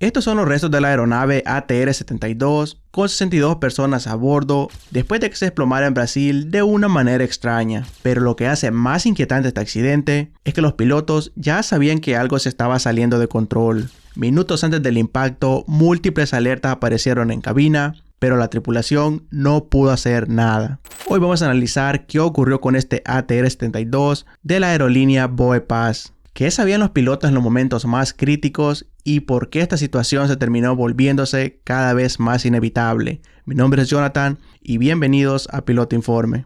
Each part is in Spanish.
Estos son los restos de la aeronave ATR-72 con 62 personas a bordo después de que se desplomara en Brasil de una manera extraña. Pero lo que hace más inquietante este accidente es que los pilotos ya sabían que algo se estaba saliendo de control. Minutos antes del impacto, múltiples alertas aparecieron en cabina, pero la tripulación no pudo hacer nada. Hoy vamos a analizar qué ocurrió con este ATR-72 de la aerolínea Boepas. ¿Qué sabían los pilotos en los momentos más críticos y por qué esta situación se terminó volviéndose cada vez más inevitable? Mi nombre es Jonathan y bienvenidos a Piloto Informe.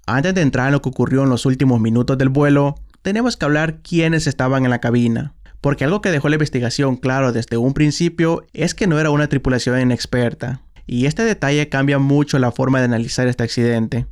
Antes de entrar en lo que ocurrió en los últimos minutos del vuelo, tenemos que hablar quiénes estaban en la cabina. Porque algo que dejó la investigación claro desde un principio es que no era una tripulación inexperta. Y este detalle cambia mucho la forma de analizar este accidente.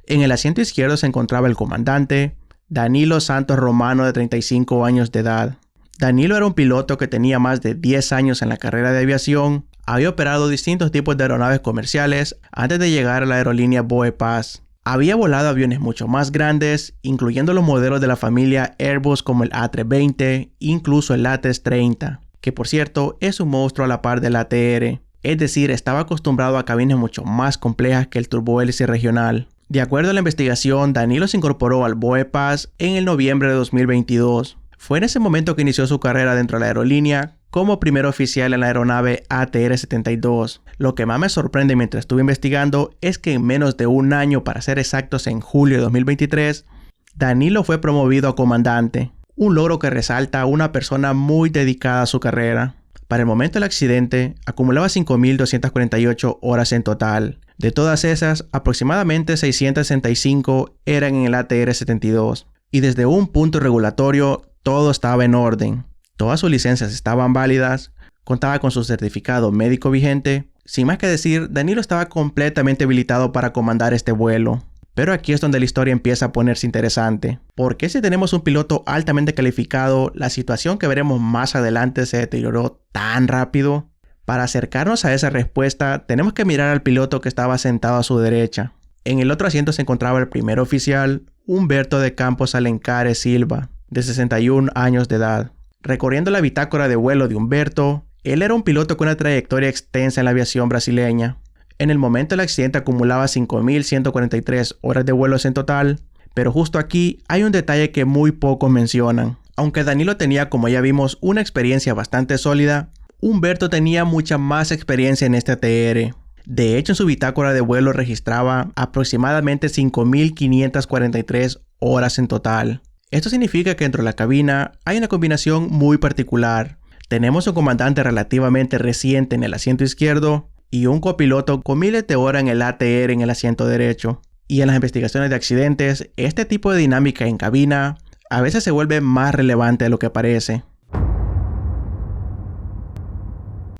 En el asiento izquierdo se encontraba el comandante, Danilo Santos Romano, de 35 años de edad. Danilo era un piloto que tenía más de 10 años en la carrera de aviación, había operado distintos tipos de aeronaves comerciales antes de llegar a la aerolínea Boepas. Había volado aviones mucho más grandes, incluyendo los modelos de la familia Airbus como el A320, incluso el A330, que por cierto es un monstruo a la par del ATR, es decir, estaba acostumbrado a cabines mucho más complejas que el turbohélice regional. De acuerdo a la investigación, Danilo se incorporó al Boepas en el noviembre de 2022. Fue en ese momento que inició su carrera dentro de la aerolínea como primer oficial en la aeronave ATR-72. Lo que más me sorprende mientras estuve investigando es que en menos de un año, para ser exactos en julio de 2023, Danilo fue promovido a comandante, un logro que resalta a una persona muy dedicada a su carrera. Para el momento del accidente, acumulaba 5.248 horas en total. De todas esas, aproximadamente 665 eran en el ATR-72. Y desde un punto regulatorio, todo estaba en orden. Todas sus licencias estaban válidas, contaba con su certificado médico vigente. Sin más que decir, Danilo estaba completamente habilitado para comandar este vuelo. Pero aquí es donde la historia empieza a ponerse interesante. ¿Por qué si tenemos un piloto altamente calificado, la situación que veremos más adelante se deterioró tan rápido? Para acercarnos a esa respuesta, tenemos que mirar al piloto que estaba sentado a su derecha. En el otro asiento se encontraba el primer oficial, Humberto de Campos Alencares Silva, de 61 años de edad. Recorriendo la bitácora de vuelo de Humberto, él era un piloto con una trayectoria extensa en la aviación brasileña. En el momento del accidente acumulaba 5.143 horas de vuelos en total, pero justo aquí hay un detalle que muy pocos mencionan. Aunque Danilo tenía, como ya vimos, una experiencia bastante sólida, Humberto tenía mucha más experiencia en este ATR. De hecho, en su bitácora de vuelo registraba aproximadamente 5.543 horas en total. Esto significa que dentro de la cabina hay una combinación muy particular. Tenemos un comandante relativamente reciente en el asiento izquierdo y un copiloto con miles de horas en el ATR en el asiento derecho. Y en las investigaciones de accidentes, este tipo de dinámica en cabina a veces se vuelve más relevante de lo que parece.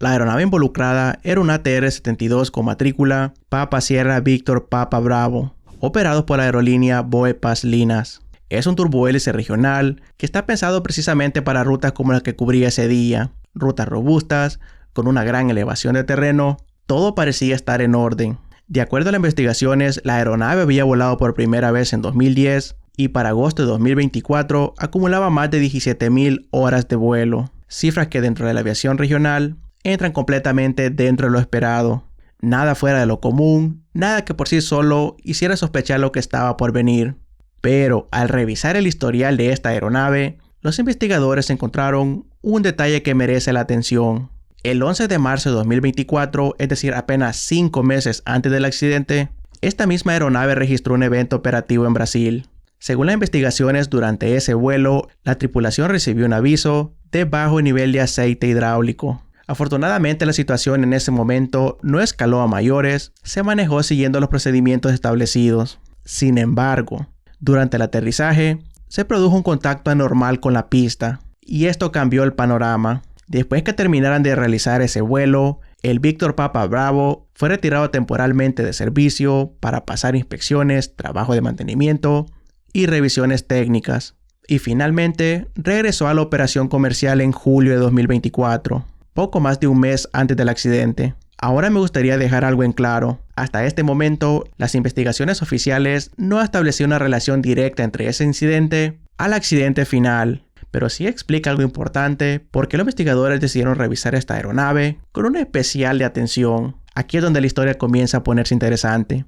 La aeronave involucrada era un ATR-72 con matrícula Papa Sierra Víctor Papa Bravo, operado por la aerolínea Boepas Linas. Es un turbohélice regional que está pensado precisamente para rutas como las que cubría ese día, rutas robustas, con una gran elevación de terreno. Todo parecía estar en orden. De acuerdo a las investigaciones, la aeronave había volado por primera vez en 2010 y para agosto de 2024 acumulaba más de 17.000 horas de vuelo, cifras que dentro de la aviación regional entran completamente dentro de lo esperado. Nada fuera de lo común, nada que por sí solo hiciera sospechar lo que estaba por venir. Pero al revisar el historial de esta aeronave, los investigadores encontraron un detalle que merece la atención. El 11 de marzo de 2024, es decir, apenas 5 meses antes del accidente, esta misma aeronave registró un evento operativo en Brasil. Según las investigaciones, durante ese vuelo, la tripulación recibió un aviso de bajo nivel de aceite hidráulico. Afortunadamente, la situación en ese momento no escaló a mayores, se manejó siguiendo los procedimientos establecidos. Sin embargo, durante el aterrizaje, se produjo un contacto anormal con la pista, y esto cambió el panorama. Después que terminaran de realizar ese vuelo, el Víctor Papa Bravo fue retirado temporalmente de servicio para pasar inspecciones, trabajo de mantenimiento y revisiones técnicas. Y finalmente, regresó a la operación comercial en julio de 2024, poco más de un mes antes del accidente. Ahora me gustaría dejar algo en claro. Hasta este momento, las investigaciones oficiales no han establecido una relación directa entre ese incidente al accidente final. pero sí explica algo importante, porque los investigadores decidieron revisar esta aeronave con una especial de atención. Aquí es donde la historia comienza a ponerse interesante.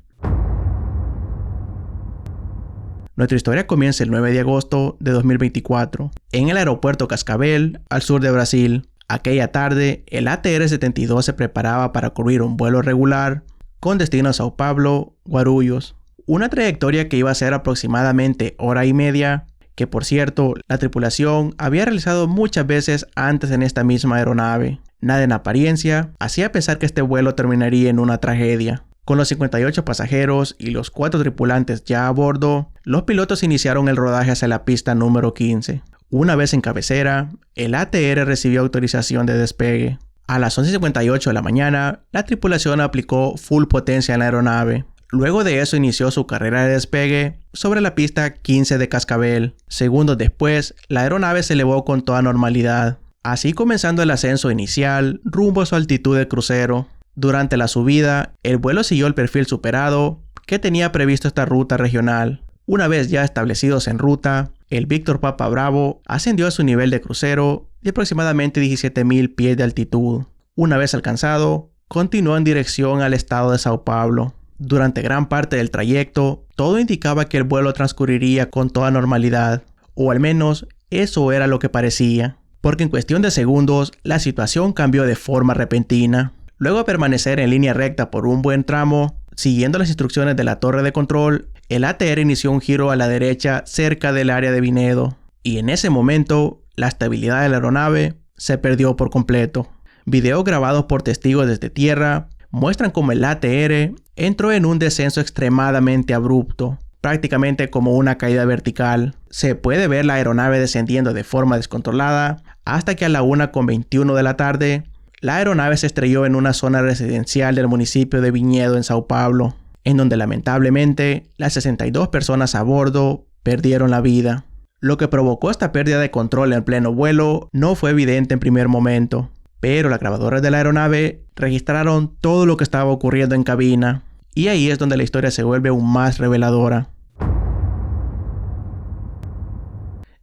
Nuestra historia comienza el 9 de agosto de 2024, en el aeropuerto Cascavel, al sur de Brasil. Aquella tarde, el ATR-72 se preparaba para cubrir un vuelo regular con destino a Sao Paulo, Guarulhos. Una trayectoria que iba a ser aproximadamente hora y media, que por cierto, la tripulación había realizado muchas veces antes en esta misma aeronave. Nada en apariencia hacía pensar que este vuelo terminaría en una tragedia. Con los 58 pasajeros y los 4 tripulantes ya a bordo, los pilotos iniciaron el rodaje hacia la pista número 15. Una vez en cabecera, el ATR recibió autorización de despegue. A las 11:58 de la mañana, la tripulación aplicó full potencia en la aeronave. Luego de eso inició su carrera de despegue sobre la pista 15 de Cascavel. Segundos después, la aeronave se elevó con toda normalidad, así comenzando el ascenso inicial rumbo a su altitud de crucero. Durante la subida, el vuelo siguió el perfil superado que tenía previsto esta ruta regional. Una vez ya establecidos en ruta, el Víctor Papa Bravo ascendió a su nivel de crucero de aproximadamente 17.000 pies de altitud. Una vez alcanzado, continuó en dirección al estado de Sao Paulo. Durante gran parte del trayecto, todo indicaba que el vuelo transcurriría con toda normalidad, o al menos eso era lo que parecía, porque en cuestión de segundos la situación cambió de forma repentina. Luego de permanecer en línea recta por un buen tramo, siguiendo las instrucciones de la torre de control, el ATR inició un giro a la derecha cerca del área de Vinedo, y en ese momento la estabilidad de la aeronave se perdió por completo. Videos grabados por testigos desde tierra muestran cómo el ATR entró en un descenso extremadamente abrupto, prácticamente como una caída vertical. Se puede ver la aeronave descendiendo de forma descontrolada hasta que a la 1:21 de la tarde, la aeronave se estrelló en una zona residencial del municipio de Viñedo en Sao Paulo, en donde lamentablemente las 62 personas a bordo perdieron la vida. Lo que provocó esta pérdida de control en pleno vuelo no fue evidente en primer momento, pero las grabadoras de la aeronave registraron todo lo que estaba ocurriendo en cabina, y ahí es donde la historia se vuelve aún más reveladora.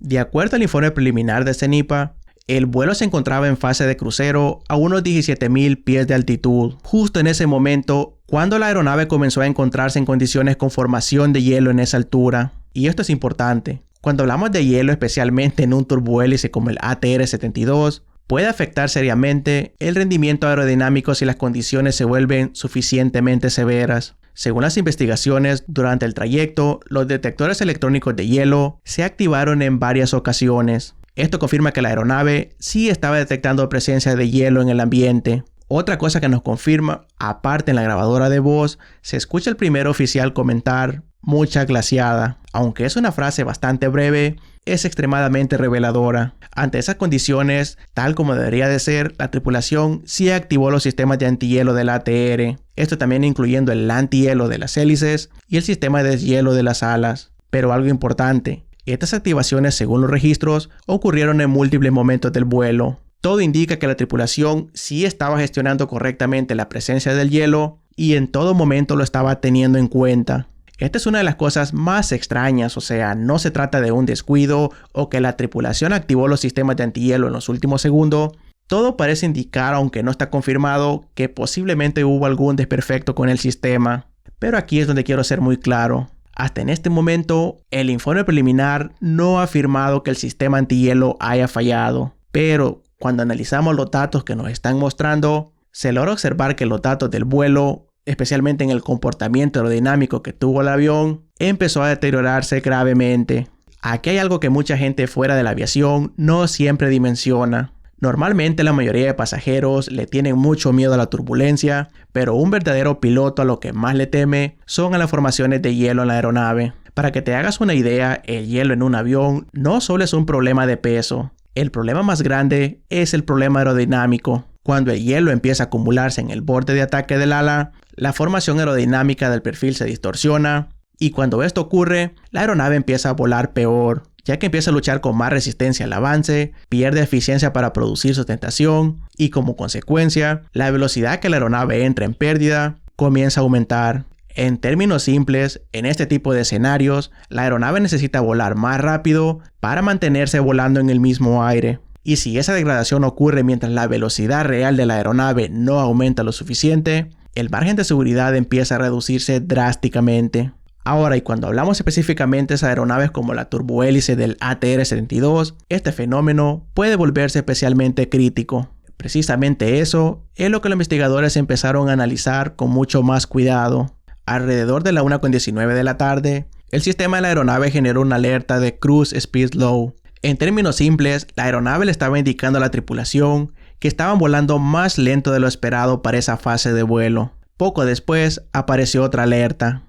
De acuerdo al informe preliminar de CENIPA, el vuelo se encontraba en fase de crucero a unos 17.000 pies de altitud, justo en ese momento cuando la aeronave comenzó a encontrarse en condiciones con formación de hielo en esa altura. Y esto es importante. Cuando hablamos de hielo, especialmente en un turbohélice como el ATR-72, puede afectar seriamente el rendimiento aerodinámico si las condiciones se vuelven suficientemente severas. Según las investigaciones, durante el trayecto, los detectores electrónicos de hielo se activaron en varias ocasiones. Esto confirma que la aeronave sí estaba detectando presencia de hielo en el ambiente. Otra cosa que nos confirma, aparte en la grabadora de voz, se escucha el primer oficial comentar "mucha glaciada". Aunque es una frase bastante breve, es extremadamente reveladora. Ante esas condiciones, tal como debería de ser, la tripulación sí activó los sistemas de antihielo del ATR. Esto también incluyendo el antihielo de las hélices y el sistema de deshielo de las alas. Pero algo importante, estas activaciones, según los registros, ocurrieron en múltiples momentos del vuelo. Todo indica que la tripulación sí estaba gestionando correctamente la presencia del hielo y en todo momento lo estaba teniendo en cuenta. Esta es una de las cosas más extrañas, o sea, no se trata de un descuido o que la tripulación activó los sistemas de antihielo en los últimos segundos. Todo parece indicar, aunque no está confirmado, que posiblemente hubo algún desperfecto con el sistema. Pero aquí es donde quiero ser muy claro. Hasta en este momento, el informe preliminar no ha afirmado que el sistema antihielo haya fallado. Pero cuando analizamos los datos que nos están mostrando, se logra observar que los datos del vuelo, especialmente en el comportamiento aerodinámico que tuvo el avión, empezó a deteriorarse gravemente. Aquí hay algo que mucha gente fuera de la aviación no siempre dimensiona. Normalmente la mayoría de pasajeros le tienen mucho miedo a la turbulencia, pero un verdadero piloto a lo que más le teme son a las formaciones de hielo en la aeronave. Para que te hagas una idea, el hielo en un avión no solo es un problema de peso. El problema más grande es el problema aerodinámico. Cuando el hielo empieza a acumularse en el borde de ataque del ala, la formación aerodinámica del perfil se distorsiona, y cuando esto ocurre, la aeronave empieza a volar peor, ya que empieza a luchar con más resistencia al avance, pierde eficiencia para producir sustentación, y como consecuencia, la velocidad que la aeronave entra en pérdida comienza a aumentar. En términos simples, en este tipo de escenarios, la aeronave necesita volar más rápido para mantenerse volando en el mismo aire. Y si esa degradación ocurre mientras la velocidad real de la aeronave no aumenta lo suficiente, el margen de seguridad empieza a reducirse drásticamente. Ahora, y cuando hablamos específicamente de aeronaves como la turbohélice del ATR-72, este fenómeno puede volverse especialmente crítico. Precisamente eso es lo que los investigadores empezaron a analizar con mucho más cuidado. Alrededor de la 1:19 de la tarde, el sistema de la aeronave generó una alerta de Cruise Speed Low. En términos simples, la aeronave le estaba indicando a la tripulación que estaban volando más lento de lo esperado para esa fase de vuelo. Poco después, apareció otra alerta: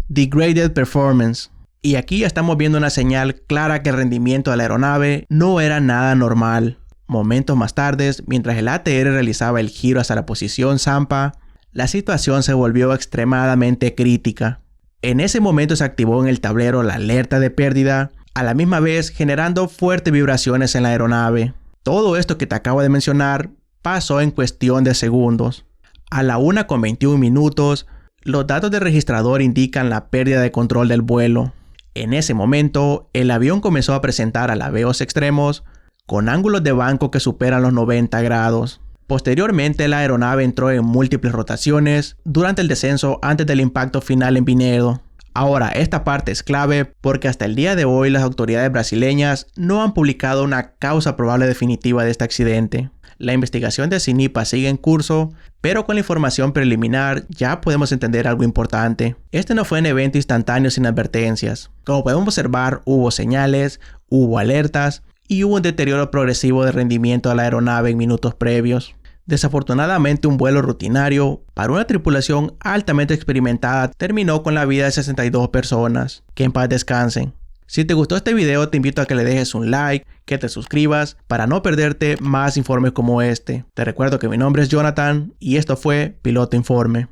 Degraded Performance. Y aquí ya estamos viendo una señal clara que el rendimiento de la aeronave no era nada normal. Momentos más tarde, mientras el ATR realizaba el giro hacia la posición Zampa, la situación se volvió extremadamente crítica. En ese momento se activó en el tablero la alerta de pérdida, a la misma vez generando fuertes vibraciones en la aeronave. Todo esto que te acabo de mencionar pasó en cuestión de segundos. A la 1:21, los datos del registrador indican la pérdida de control del vuelo. En ese momento, el avión comenzó a presentar alabeos extremos con ángulos de banco que superan los 90 grados. Posteriormente, la aeronave entró en múltiples rotaciones durante el descenso antes del impacto final en Vinhedo. Ahora, esta parte es clave porque hasta el día de hoy las autoridades brasileñas no han publicado una causa probable definitiva de este accidente. La investigación de CINIPA sigue en curso, pero con la información preliminar ya podemos entender algo importante. Este no fue un evento instantáneo sin advertencias. Como podemos observar, hubo señales, hubo alertas y hubo un deterioro progresivo de rendimiento de la aeronave en minutos previos. Desafortunadamente, un vuelo rutinario para una tripulación altamente experimentada terminó con la vida de 62 personas. Que en paz descansen. Si te gustó este video, te invito a que le dejes un like, que te suscribas para no perderte más informes como este. Te recuerdo que mi nombre es Jonathan y esto fue Piloto Informe.